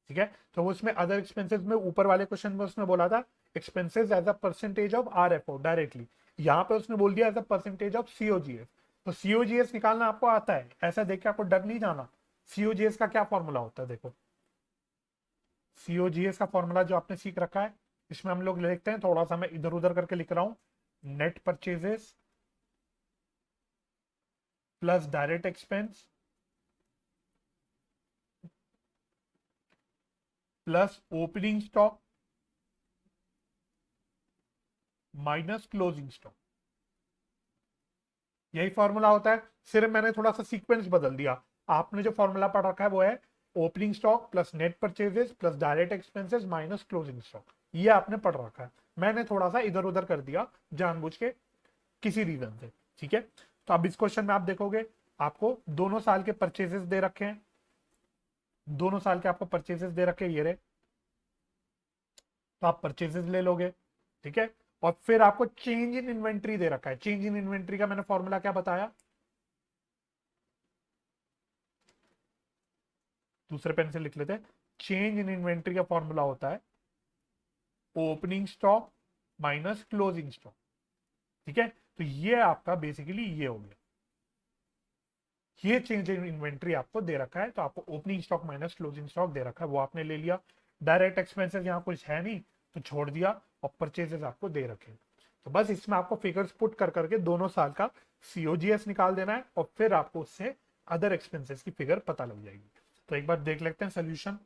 S1: ठीक है, तो वो उसमें अदर एक्सपेंसेस में ऊपर वाले क्वेश्चन में उसने बोला था expenses as a percentage of RFO directly, यहाँ पे उसने बोल दिया as a percentage of COGS. तो सीओजीएस निकालना आपको आता है, ऐसा देख के आपको डर नहीं जाना। सीओजीएस का क्या फॉर्मूला होता है, देखो सीओजीएस का फॉर्मूला जो आपने सीख रखा है, इसमें हम लोग लिखते हैं, थोड़ा सा मैं इधर उधर करके लिख रहा हूं, net purchases plus direct expense plus opening stock minus closing stock. यही फॉर्मूला होता है, सिर्फ मैंने थोड़ा सा सीक्वेंस बदल दिया। आपने जो फॉर्मूला पढ़ रखा है वो है opening stock plus net purchases plus direct expenses minus closing stock, ये आपने पढ़ रखा है। मैंने थोड़ा सा इधर उधर कर दिया जानबूझ के, किसी रीजन से। ठीक है, तो अब इस क्वेश्चन में आप देखोगे आपको दोनों साल के परचेजेस दे रखे हैं, दोनों साल के आपको परचेजेस दे रखे ये रहे। तो आप परचेजेस ले लोगे, ठीक है। और फिर आपको चेंज इन इन्वेंट्री दे रखा है। चेंज इन इन्वेंट्री का मैंने फॉर्मूला क्या बताया, दूसरे पेन से लिख लेते हैं। चेंज इन इन्वेंट्री का फॉर्मूला होता है opening stock minus closing stock, ठीक है। तो ये आपका बेसिकली ये हो गया, ये चेंज इन इन्वेंट्री आपको दे रखा है, तो आपको opening stock minus closing stock दे रखा है, वो आपने ले लिया। डायरेक्ट एक्सपेंसेस यहाँ कुछ है नहीं तो छोड़ दिया, और परचेजेस आपको दे रखे। तो बस इसमें आपको फिगर्स पुट कर करके दोनों साल का सीओजीएस निकाल देना है, और फिर आपको उससे अदर एक्सपेंसेस की फिगर पता लग जाएगी। तो एक बार देख लेते हैं सोल्यूशन।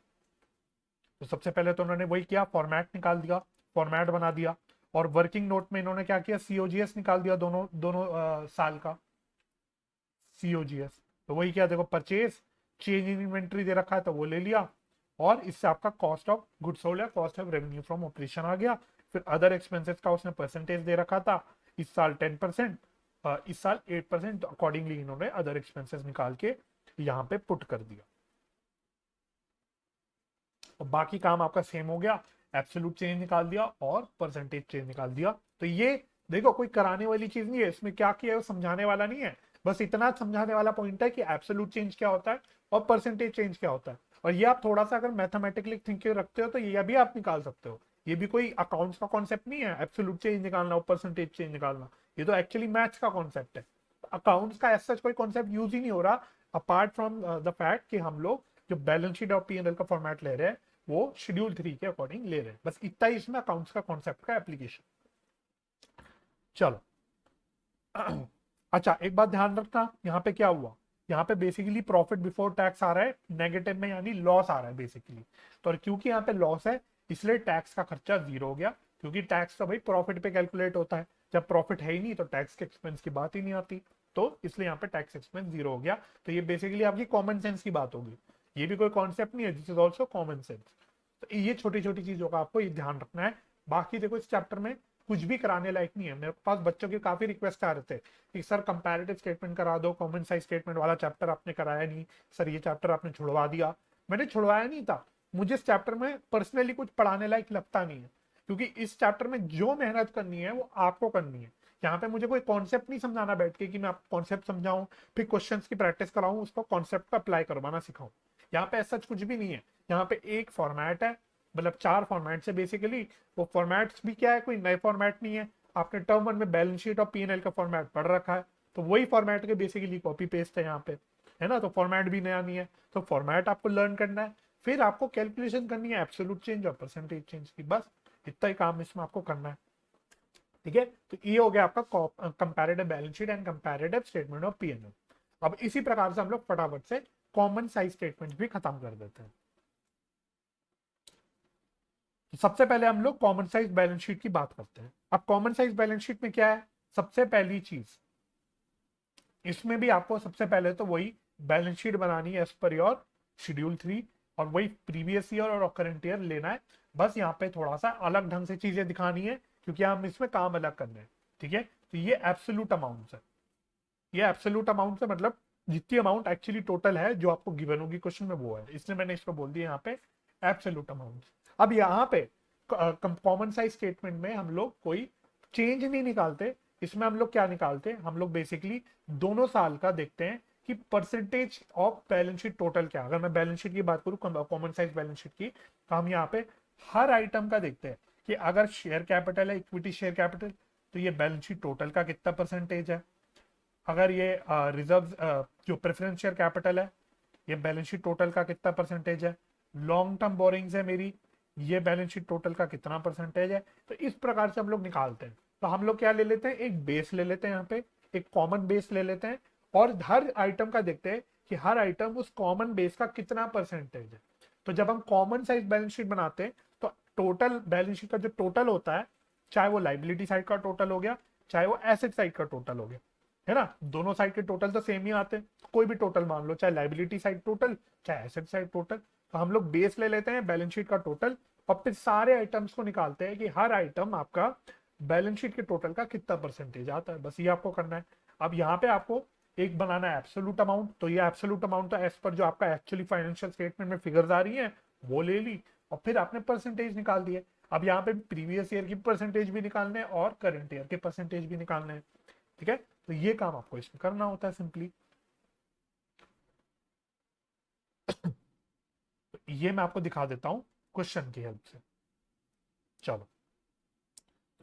S1: तो सबसे पहले तो उन्होंने वही किया, फॉर्मेट निकाल दिया, फॉर्मेट बना दिया, और वर्किंग नोट में इन्होंने क्या किया, सीओजीएस निकाल दिया दोनों दोनों साल का सीओजीएस। तो वही क्या, देखो परचेज, चेंज इन इन्वेंट्री दे रखा है तो वो ले लिया, और इससे आपका कॉस्ट ऑफ गुड्स सोल्ड या cost of revenue from operation आ गया। फिर अदर एक्सपेंसेस का उसने परसेंटेज दे रखा था, इस साल 10%, इस साल 8%, अकॉर्डिंगली इन्होंने अदर एक्सपेंसेस निकाल के यहाँ पे पुट कर दिया। और बाकी काम आपका सेम हो गया, एब्सोल्यूट चेंज निकाल दिया और परसेंटेज चेंज निकाल दिया। तो ये देखो कोई कराने वाली चीज नहीं है, इसमें क्या किया है वो समझाने वाला नहीं है, बस इतना समझाने वाला पॉइंट है कि एब्सोल्यूट चेंज क्या होता है और परसेंटेज चेंज क्या होता है। और ये आप थोड़ा सा अगर मैथमेटिकली थिंकिंग रखते हो तो ये भी आप निकाल सकते हो। ये भी कोई अकाउंट्स का कॉन्सेप्ट नहीं है एब्सोल्यूट चेंज निकालना और परसेंटेज चेंज निकालना, ये तो एक्चुअली मैथ्स का कॉन्सेप्ट है। अकाउंट्स का ऐसा कोई कॉन्सेप्ट यूज ही नहीं हो रहा, अपार्ट फ्रॉम द फैक्ट कि हम लोग जो बैलेंस शीट और पीएनएल का फॉर्मेट ले रहे हैं वो शेड्यूल 3 के अकॉर्डिंग ले रहे हैं, बस इतना ही इसमें अकाउंट्स का कॉन्सेप्ट का एप्लीकेशन। चलो अच्छा एक बात ध्यान रखना, यहाँ पे क्या हुआ, यहाँ पे बेसिकली प्रॉफिट बिफोर टैक्स आ रहा है नेगेटिव में, यानी लॉस आ रहा है बेसिकली। तो क्योंकि यहाँ पे लॉस है इसलिए टैक्स का खर्चा जीरो हो गया, क्योंकि टैक्स तो भाई प्रॉफिट पे कैलकुलेट होता है, जब प्रॉफिट है ही नहीं तो टैक्स के एक्सपेंस की बात ही नहीं आती, तो इसलिए यहाँ पे टैक्स एक्सपेंस जीरो हो गया। तो ये बेसिकली आपकी कॉमन सेंस की बात होगी, ये भी कोई कॉन्सेप्ट नहीं है, this is also common sense. तो ये छोटी छोटी चीजों का आपको ये ध्यान रखना है। बाकी देखो इस चैप्टर में कुछ भी कराने लायक नहीं है, मेरे पास बच्चों के काफी रिक्वेस्ट आ रहे थे कि सर कंपैरेटिव स्टेटमेंट करा दो, कॉमन साइज स्टेटमेंट वाला चैप्टर आपने कराया नहीं, सर ये चैप्टर आपने छुड़वा दिया। मैंने छुड़वाया नहीं था, मुझे इस चैप्टर में पर्सनली कुछ पढ़ाने लायक लगता नहीं है, क्योंकि इस चैप्टर में जो मेहनत करनी है वो आपको करनी है। यहाँ पे मुझे कोई कॉन्सेप्ट नहीं समझाना बैठ के कि मैं आपको कॉन्सेप्ट समझाऊं फिर क्वेश्चंस की प्रैक्टिस कराऊं, उसको कॉन्सेप्ट को अप्लाई करवाना सिखाऊं। यहाँ पे ऐसा कुछ भी नहीं है, यहाँ पे एक फॉर्मेट है, मतलब 4 फॉर्मेट है बेसिकली। वो फॉर्मेट्स भी क्या है, कोई नए फॉर्मेट नहीं है, आपने टर्म 1 में बैलेंस शीट और पीएनएल का फॉर्मेट पढ़ रखा है, तो वही फॉर्मेट के बेसिकली कॉपी पेस्ट है यहाँ पे, है ना। तो फॉर्मेट भी नया नहीं है, तो फॉर्मेट आपको लर्न करना है, फिर आपको कैलकुलेशन करनी है एब्सोल्यूट चेंज और परसेंटेज चेंज की, बस इतना ही काम इसमें आपको करना है, ठीक है। तो ये हो गया आपका comparative balance sheet and comparative statement of PNL. अब इसी प्रकार से हम लोग फटाफट से कॉमन साइज स्टेटमेंट भी खत्म कर देते हैं। तो सबसे पहले हम लोग कॉमन साइज बैलेंस शीट की बात करते हैं। अब कॉमन साइज बैलेंस शीट में क्या है, सबसे पहली चीज इसमें भी आपको सबसे पहले तो वही बैलेंस शीट बनानी है एज पर योर शेड्यूल 3, और वही प्रीवियस ईयर और करंट ईयर लेना है। बस यहाँ पे थोड़ा सा अलग ढंग से चीजें दिखानी है क्योंकि हम इसमें काम अलग करने हैं, ठीक है। तो ये एब्सोल्यूट अमाउंट है, ये एब्सोल्यूट अमाउंट है, मतलब जितनी अमाउंट एक्चुअली टोटल है जो आपको गिवन होगी क्वेश्चन में वो है, इसलिए मैंने इसको बोल दिया यहाँ पे एब्सोल्यूट अमाउंट। अब यहाँ पे कॉमन साइज स्टेटमेंट में हम लोग कोई चेंज नहीं निकालते, इसमें हम लोग क्या निकालते हैं, हम लोग बेसिकली दोनों साल का देखते हैं कि percentage of balance sheet total क्या। अगर मैं बैलेंस शीट की बात करूं कॉमन साइज बैलेंस शीट की, तो हम यहाँ पे हर आइटम का देखते हैं कि अगर शेयर कैपिटल है, इक्विटी शेयर कैपिटल, तो ये बैलेंस शीट टोटल का कितना परसेंटेज है। अगर ये रिजर्व जो प्रेफरेंस शेयर कैपिटल है, ये बैलेंस शीट टोटल का कितना परसेंटेज है। लॉन्ग टर्म बोरिंग्स है मेरी, ये बैलेंस शीट टोटल का कितना परसेंटेज है। तो इस प्रकार से हम लोग निकालते हैं। तो हम लोग क्या ले लेते हैं, एक बेस ले लेते हैं, यहाँ पे एक कॉमन बेस ले लेते हैं, और हर आइटम का देखते हैं कि हर आइटम उस कॉमन बेस का कितना परसेंटेज है। तो जब हम कॉमन साइज बैलेंस शीट बनाते हैं तो टोटल बैलेंस शीट का जो टोटल होता है, चाहे वो लाइबिलिटी साइड का टोटल हो गया, चाहे वो एसेट साइड का टोटल हो गया, है ना, दोनों साइड के टोटल तो सेम ही आते हैं, कोई भी टोटल मान लो, चाहे लाइबिलिटी साइड टोटल चाहे एसेट साइड टोटल। तो हम लोग बेस ले लेते हैं बैलेंस शीट का टोटल, और फिर सारे आइटम्स को निकालते हैं कि हर आइटम आपका बैलेंस शीट के टोटल का कितना परसेंटेज आता है, बस ये आपको करना है। अब यहाँ पे आपको एक बनाना है एब्सोल्यूट अमाउंट, तो ये एब्सोल्यूट अमाउंट तो एज पर जो आपका एक्चुअली फाइनेंशियल स्टेटमेंट में फिगर्स आ रही है वो ले ली, और फिर आपने परसेंटेज निकाल दिए। अब यहाँ पे प्रीवियस ईयर की परसेंटेज भी निकालने हैं और करंट ईयर के परसेंटेज भी निकालने हैं। ठीक है, तो ये काम आपको इसमें करना होता है सिंपली। तो ये मैं आपको दिखा देता हूं क्वेश्चन की हेल्प से। चलो,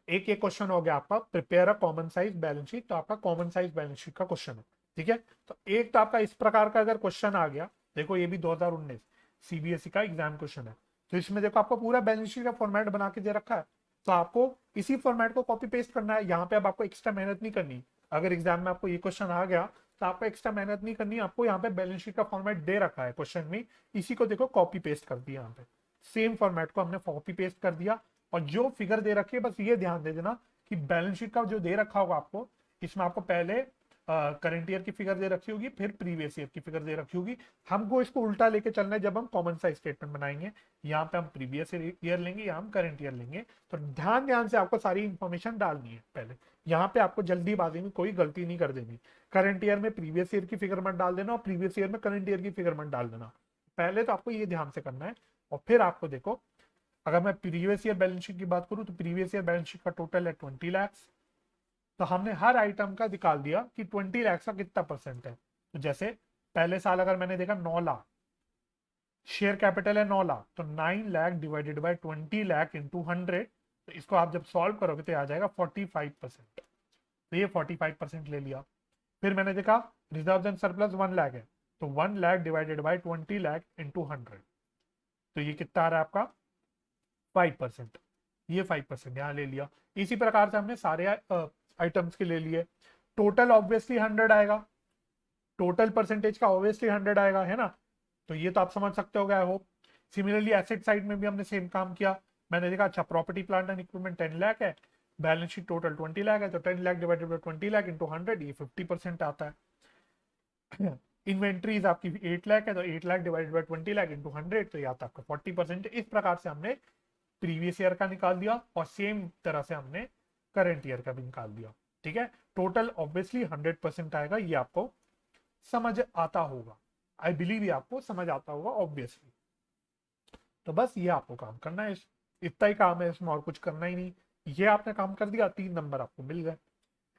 S1: एक ये क्वेश्चन हो गया आपका, prepare a common size balance sheet. तो आपका कॉमन साइज बैलेंस शीट का क्वेश्चन है। ठीक है, तो एक तो आपका इस प्रकार का अगर क्वेश्चन आ गया, देखो ये भी 2019 सीबीएसई का एग्जाम क्वेश्चन है। तो इसमें देखो आपको पूरा बैलेंस शीट का फॉर्मेट बना के दे रखा है, तो आपको इसी फॉर्मेट को कॉपी पेस्ट करना है। यहाँ पे अब आपको एक्स्ट्रा मेहनत नहीं करनी। अगर एग्जाम में आपको ये क्वेश्चन आ गया तो आपको एक्स्ट्रा मेहनत नहीं करनी। आपको यहाँ पे बैलेंस शीट का फॉर्मेट दे रखा है क्वेश्चन में, इसी को देखो कॉपी पेस्ट कर दिया। यहाँ पे सेम फॉर्मेट को हमने कॉपी पेस्ट कर दिया, और जो फिगर दे रखी है बस ये ध्यान दे देना कि बैलेंस शीट का जो दे रखा होगा आपको, इसमें आपको पहले करंट ईयर की फिगर दे रखी होगी, फिर प्रीवियस ईयर की फिगर दे रखी होगी। हमको इसको उल्टा लेके चलना है जब हम कॉमन साइज स्टेटमेंट बनाएंगे। यहाँ पे हम प्रीवियस ईयर लेंगे, यहाँ हम करंट ईयर लेंगे। तो ध्यान ध्यान से आपको सारी इंफॉर्मेशन डालनी है पहले। यहाँ पे आपको जल्दीबाजी में कोई गलती नहीं कर देनी। करंट ईयर में प्रीवियस ईयर की फिगर मत डाल देना, और प्रीवियस ईयर में करंट ईयर की फिगर मत डाल देना। पहले तो आपको ये ध्यान से करना है, और फिर आपको देखो, अगर मैं प्रीवियस ईयर बैलेंस शीट की बात करूं तो प्रीवियस ईयर बैलेंस शीट का टोटल है 20 लैक्स। तो हमने हर आइटम का निकाल दिया कि 20 लैक्स का कितना परसेंट है। तो जैसे पहले साल अगर मैंने देखा 9 लाख, शेयर कैपिटल है 9 लाख, तो 9 lakh divided by 20 lakh into 100, तो इसको आप जब सॉल्व करोगे तो आ जाएगा 45%। तो ये 45% ले लिया। फिर मैंने देखा रिजर्व एंड सरप्लस 1 लाख है, तो 1 lakh divided by 20 lakh into 100, तो ये कितना आ रहा है आपका 5%। ये 5% यहाँ ले लिया। इसी प्रकार से हमने सारे आइटम्स के ले लिए। टोटल ऑब्वियसली 100 आएगा, टोटल परसेंटेज का ऑब्वियसली 100 आएगा, है ना। तो ये तो आप समझ सकते हो गए हो। सिमिलरली एसेट साइड में भी हमने सेम काम किया। मैंने देखा अच्छा property plant and equipment 10 lakh है, बैलेंस शीट टोटल 20 लाख है, तो 10 lakh divided by 20 lakh into 100, ये 50% आता है। इन्वेंट्रीज आपकी 8 लाख है, तो 8 lakh divided by 20 lakh into 100, तो ये आता है आपका 40%। इस प्रकार से हमने प्रीवियस ईयर का निकाल दिया, और सेम तरह से हमने करंट ईयर का भी निकाल दिया। ठीक है, टोटल ऑब्वियसली 100% आएगा। ये आपको समझ आता होगा, आई बिलीव ये आपको समझ आता होगा ऑब्वियसली। तो बस ये आपको काम करना है, इतना ही काम है इसमें, और कुछ करना ही नहीं। ये आपने काम कर दिया, 3 नंबर आपको मिल गए।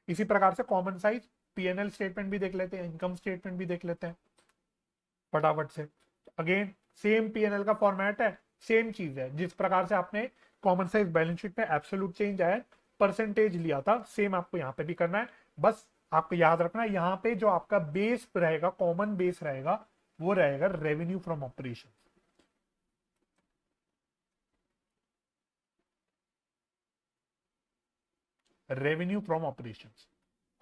S1: इसी प्रकार से कॉमन साइज पीएनएल स्टेटमेंट भी देख लेते हैं, इनकम स्टेटमेंट भी देख लेते हैं फटाफट से। अगेन सेम पीएनएल का फॉर्मेट है, सेम चीज है। जिस प्रकार से आपने कॉमन साइज बैलेंस शीट में एब्सोल्यूट चेंज आया, परसेंटेज लिया था, सेम आपको यहाँ पे भी करना है। बस आपको याद रखना है, यहाँ पे जो आपका बेस रहेगा, कॉमन बेस रहेगा, वो रहेगा revenue from operation. Revenue from operation,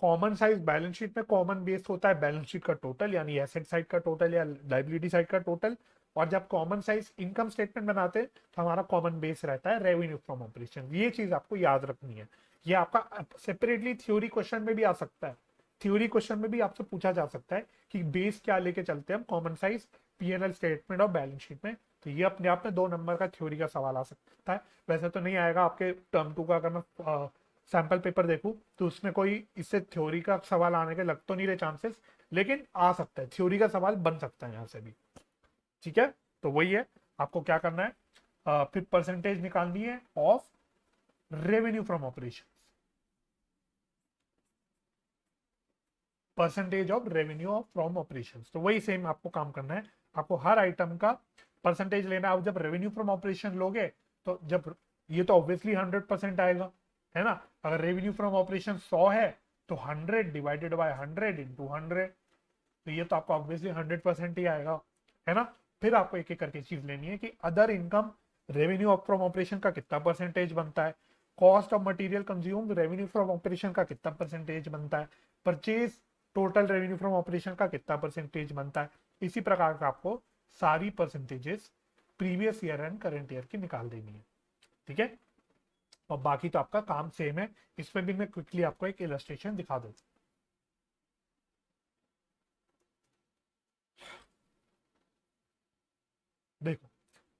S1: common size balance sheet में कॉमन बेस होता है बैलेंस शीट का टोटल, यानी एसेट साइड का टोटल या लाइबिलिटी साइड का टोटल। और जब कॉमन साइज इनकम स्टेटमेंट बनाते हैं तो हमारा कॉमन बेस रहता है रेवेन्यू फ्रॉम ऑपरेशन। ये चीज आपको याद रखनी है। ये आपका सेपरेटली थ्योरी क्वेश्चन में भी आ सकता है। थ्योरी क्वेश्चन में भी आपसे पूछा जा सकता है कि बेस क्या लेके चलते हैं हम कॉमन साइज पीएनएल स्टेटमेंट और बैलेंस शीट में। तो ये अपने आप में 2 नंबर का थ्योरी का सवाल आ सकता है। वैसे तो नहीं आएगा आपके टर्म 2 का। अगर मैं सैंपल पेपर देखूं तो उसमें कोई इससे थ्योरी का सवाल आने के लग तो नहीं रहे चांसेस, लेकिन आ सकता है, थ्योरी का सवाल बन सकता है यहाँ से भी। ठीक है, तो वही है, आपको क्या करना है, फिर परसेंटेज निकालनी है of revenue from operation, percentage of revenue from operation. तो वही सेम आपको काम करना है, आपको हर आइटम का परसेंटेज लेना है। अब जब रेवेन्यू फ्रॉम ऑपरेशन लोगे तो जब ये तो ऑब्वियसली 100% आएगा, है ना। अगर रेवेन्यू फ्रॉम ऑपरेशन 100 है तो 100 डिवाइडेड बाय 100 इंटू 100, तो ये तो आपको ऑब्वियसली 100% ही आएगा, है ना। फिर आपको एक एक करके चीज लेनी है कि other income revenue from operation का कितना परसेंटेज बनता है, cost of material consume revenue from operation का कितना परसेंटेज बनता है, purchase total revenue from operation का कितना परसेंटेज बनता है। इसी प्रकार का आपको सारी percentages previous year and current year की निकाल देनी है। ठीक है, और बाकी तो आपका काम सेम है। इसमें भी मैं क्विकली आपको एक इलस्ट्रेशन दिखा दूं। देखो,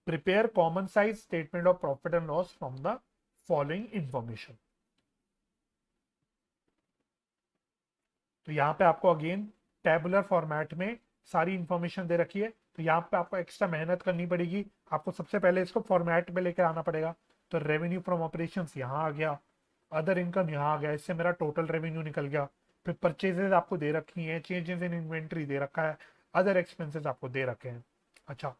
S1: prepare common size statement of profit and loss from the following information. तो यहाँ पे आपको अगेन टेबुलर फॉर्मेट में सारी इंफॉर्मेशन दे रखी है। तो यहाँ पे आपको एक्स्ट्रा मेहनत करनी पड़ेगी, आपको सबसे पहले इसको फॉर्मेट में लेकर आना पड़ेगा। तो रेवेन्यू फ्रॉम ऑपरेशंस यहाँ आ गया, अदर इनकम यहाँ आ गया, इससे मेरा टोटल रेवेन्यू निकल गया। फिर परचेजेस आपको दे रखी हैं, चेंजेस इन इन्वेंट्री दे रखा है, अदर एक्सपेंसेस आपको दे रखे हैं। अच्छा,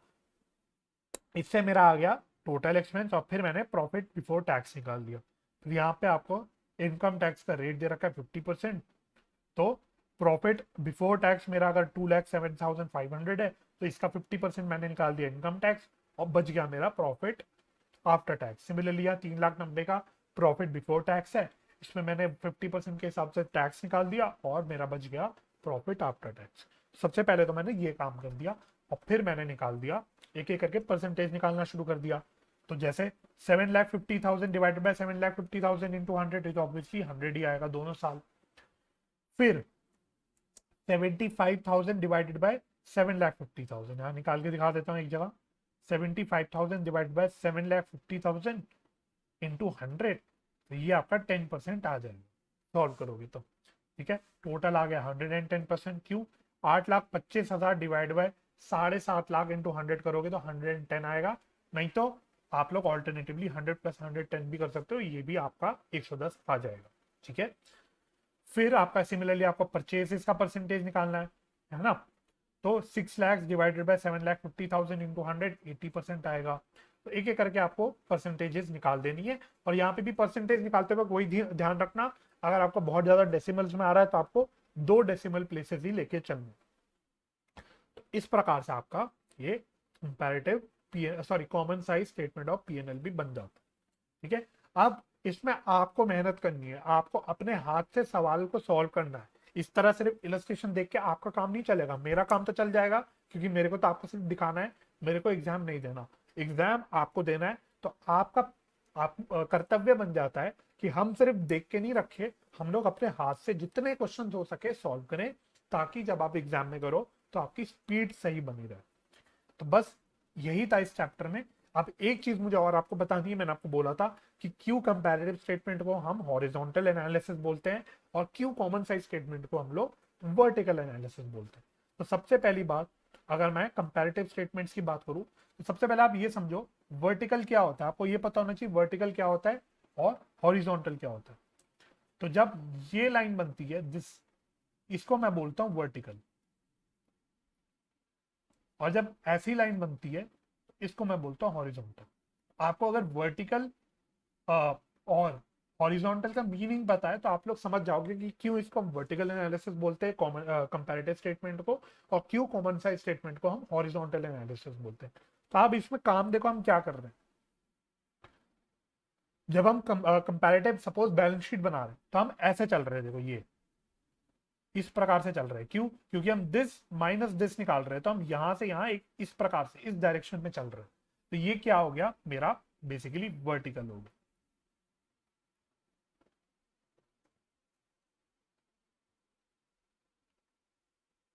S1: इससे मेरा आ गया टोटल एक्सपेंस, और फिर मैंने प्रॉफिट बिफोर टैक्स निकाल दिया। फिर यहाँ पे आपको इनकम टैक्स का रेट दे रखा है 50%। तो प्रॉफिट बिफोर टैक्स मेरा अगर 2,07,500 है, तो इसका 50% मैंने निकाल दिया इनकम टैक्स, और बच गया मेरा प्रॉफिट आफ्टर टैक्स। सिमिलरली यहाँ 3,90,000 का प्रॉफिट बिफोर टैक्स है, इसमें मैंने 50% के हिसाब से टैक्स निकाल दिया, और मेरा बच गया प्रॉफिट आफ्टर टैक्स। सबसे पहले तो मैंने ये काम कर दिया, और फिर मैंने निकाल दिया, एक एक करके परसेंटेज निकालना शुरू कर दिया। तो जैसे 7,50,000 डिवाइडेड बाय 7,50,000 इंटू 100, तो ऑब्वियसली 100 ही आएगा दोनों साल। फिर 75,000 डिवाइडेड बाय 7,50,000, यहाँ निकाल के दिखा देता हूँ एक जगह। 75,000 डिवाइडेड बाय 7,50,000 इंटू 100, तो ये आपका 10% आ जाएगा सॉल्व करोगे तो। ठीक है, टोटल आ गया 110%। क्यों? 8,25,000 डिवाइड बाय 7.5 लाख इंटू 100 करोगे तो 110 आएगा। नहीं तो आप लोग ऑल्टरनेटिवली 100 प्लस 110 भी कर सकते हो, ये भी आपका 110 आ जाएगा। ठीक है, फिर आपका सिमिलरली आपको परचेसेस का परसेंटेज निकालना है ना। तो 6 लाख डिवाइडेड बाय 7,50,000 इंटू 100, 80% आएगा। तो एक एक करके आपको परसेंटेजेस निकाल देनी है, और यहाँ पे भी परसेंटेज निकालते वक्त वही ध्यान रखना, अगर आपको बहुत ज्यादा डेसिमल्स में आ रहा है तो आपको 2 डेसिमल प्लेसेस ही लेके चलना। तो इस प्रकार से आपका ये comparative common size statement of PNL भी बन जाता है। ठीक है, अब इसमें आपको मेहनत करनी है, आपको अपने हाथ से सवाल को सॉल्व करना है। इस तरह सिर्फ इलस्ट्रेशन देख के आपका काम नहीं चलेगा, मेरा काम तो चल जाएगा, क्योंकि मेरे को तो आपको सिर्फ दिखाना है, मेरे को एग्जाम नहीं देना। एग्जाम आपको देना है, तो आपका कर्तव्य बन जाता है कि हम सिर्फ देख के नहीं रखे, हम लोग अपने हाथ से जितने क्वेश्चन हो सके सॉल्व करें, ताकि जब आप एग्जाम में करो तो आपकी स्पीड सही बनी रहे। तो बस यही था इस चैप्टर में। अब एक चीज मुझे और आपको बतानी है, मैंने आपको बोला था कि क्यों कंपैरेटिव स्टेटमेंट को हम हॉरिजॉन्टल एनालिसिस बोलते हैं, और क्यों कॉमन साइज स्टेटमेंट को हम लोग वर्टिकल एनालिसिस बोलते हैं। तो सबसे पहली बात, अगर मैं कंपैरेटिव स्टेटमेंट्स की बात करूं, तो सबसे पहले आप ये समझो वर्टिकल क्या होता है, आपको ये पता होना चाहिए वर्टिकल क्या होता है और हॉरिजॉन्टल क्या होता है। तो जब ये लाइन बनती है दिस, इसको मैं बोलता हूं वर्टिकल, और जब ऐसी लाइन बनती है इसको मैं बोलता हूँ हॉरिजॉन्टल। आपको अगर वर्टिकल और हॉरिजॉन्टल का मीनिंग पता है तो आप लोग समझ जाओगे कि क्यों इसको हम वर्टिकल एनालिसिस बोलते हैं कॉमन कंपैरेटिव स्टेटमेंट को, और क्यों कॉमन साइज स्टेटमेंट को हम हॉरिजॉन्टल एनालिसिस बोलते हैं। तो आप इसमें काम देखो हम क्या कर रहे हैं। जब हम कंपैरेटिव सपोज बैलेंस शीट बना रहे हैं तो हम ऐसे चल रहे हैं, देखो ये इस प्रकार से चल रहे हैं। क्यों? क्योंकि हम दिस माइनस दिस निकाल रहे हैं, तो हम यहां से यहां एक इस प्रकार से इस डायरेक्शन में चल रहे हैं। तो ये क्या हो गया, मेरा बेसिकली वर्टिकल हो गया।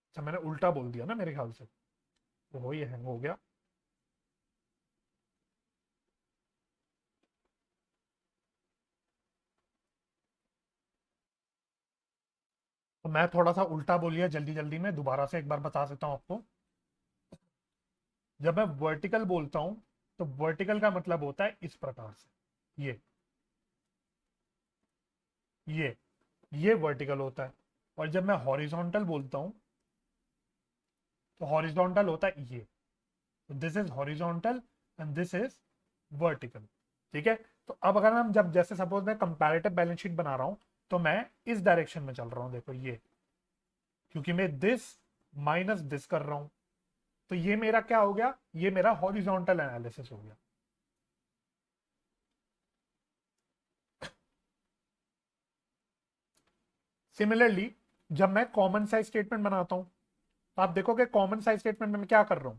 S1: अच्छा, मैंने उल्टा बोल दिया ना मेरे ख्याल से, तो ये हैंग हो गया। तो मैं थोड़ा सा उल्टा बोलिए जल्दी जल्दी में, दोबारा से एक बार बता देता हूं आपको। जब मैं वर्टिकल बोलता हूं तो वर्टिकल का मतलब होता है इस प्रकार से, ये ये वर्टिकल होता है। और जब मैं हॉरिजॉन्टल बोलता हूं तो हॉरिजॉन्टल होता है ये, this is horizontal and this is vertical. ठीक है, तो अब अगर हम जब जैसे सपोज मैं कंपैरेटिव बैलेंस शीट बना रहा हूं, तो मैं इस डायरेक्शन में चल रहा हूं, देखो ये, क्योंकि मैं दिस माइनस दिस कर रहा हूं, तो ये मेरा क्या हो गया, ये मेरा हॉरिजॉन्टल एनालिसिस हो गया। सिमिलरली जब मैं कॉमन साइज स्टेटमेंट बनाता हूं, तो आप देखोगे कॉमन साइज स्टेटमेंट में मैं क्या कर रहा हूं,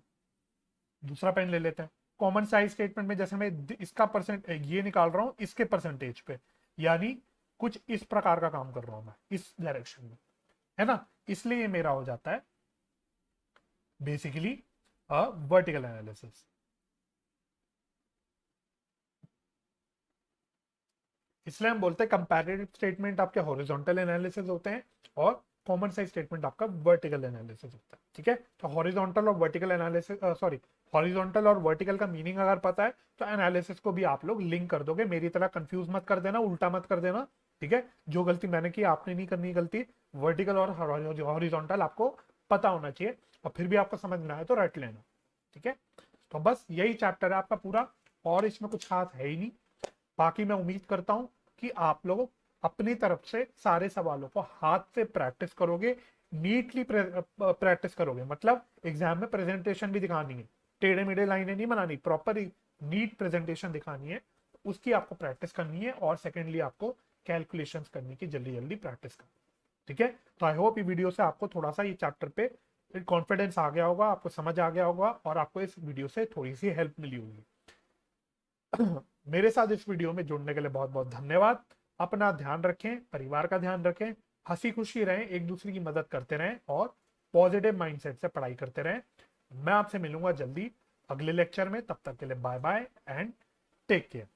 S1: दूसरा पेन ले लेते हैं। कॉमन साइज स्टेटमेंट में जैसे मैं इसका परसेंट ये निकाल रहा हूं इसके परसेंटेज पे, यानी कुछ इस प्रकार का काम कर रहा हूं मैं इस डायरेक्शन में, है ना। इसलिए ये मेरा हो जाता है बेसिकली वर्टिकल एनालिसिस। इसलिए हम बोलते हैं कंपैरेटिव स्टेटमेंट आपके हॉरिजॉन्टल एनालिसिस होते हैं, और कॉमन साइज स्टेटमेंट आपका वर्टिकल एनालिसिस होता है। ठीक है, तो हॉरिजॉन्टल और वर्टिकल एनालिसिस, सॉरी, हॉरिजॉन्टल और वर्टिकल का मीनिंग अगर पता है तो एनालिसिस को भी आप लोग लिंक कर दोगे। मेरी तरह कंफ्यूज मत कर देना, उल्टा मत कर देना, ठीक है। जो गलती मैंने की आपने नहीं करनी गलती। वर्टिकल और हॉरिजॉन्टल आपको पता होना चाहिए, और फिर भी आपको समझ में आए तो रट लेना, ठीक है। तो बस यही चैप्टर है आपका पूरा, और इसमें कुछ खास है ही नहीं। बाकी मैं उम्मीद करता हूं कि आप लोग अपनी तरफ से सारे सवालों को हाथ से प्रैक्टिस करोगे, नीटली प्रैक्टिस करोगे। मतलब एग्जाम में प्रेजेंटेशन भी दिखानी है, टेढ़े मेढ़े लाइनें नहीं बनानी, प्रॉपर नीट प्रेजेंटेशन दिखानी है, उसकी आपको प्रैक्टिस करनी है। और सेकेंडली आपको कैलकुलेशंस करने की जल्दी जल्दी प्रैक्टिस करनी, ठीक है। तो आई होप ये वीडियो से आपको थोड़ा सा ये चैप्टर पे कॉन्फिडेंस आ गया होगा, आपको समझ आ गया होगा, और आपको इस वीडियो से थोड़ी सी हेल्प मिली होगी। मेरे साथ इस वीडियो में जुड़ने के लिए बहुत बहुत धन्यवाद। अपना ध्यान रखें, परिवार का ध्यान रखें, हंसी खुशी रहें, एक दूसरे की मदद करते रहें, और पॉजिटिव माइंडसेट से पढ़ाई करते रहें। मैं आपसे मिलूंगा जल्दी अगले लेक्चर में। तब तक के लिए bye bye and take care.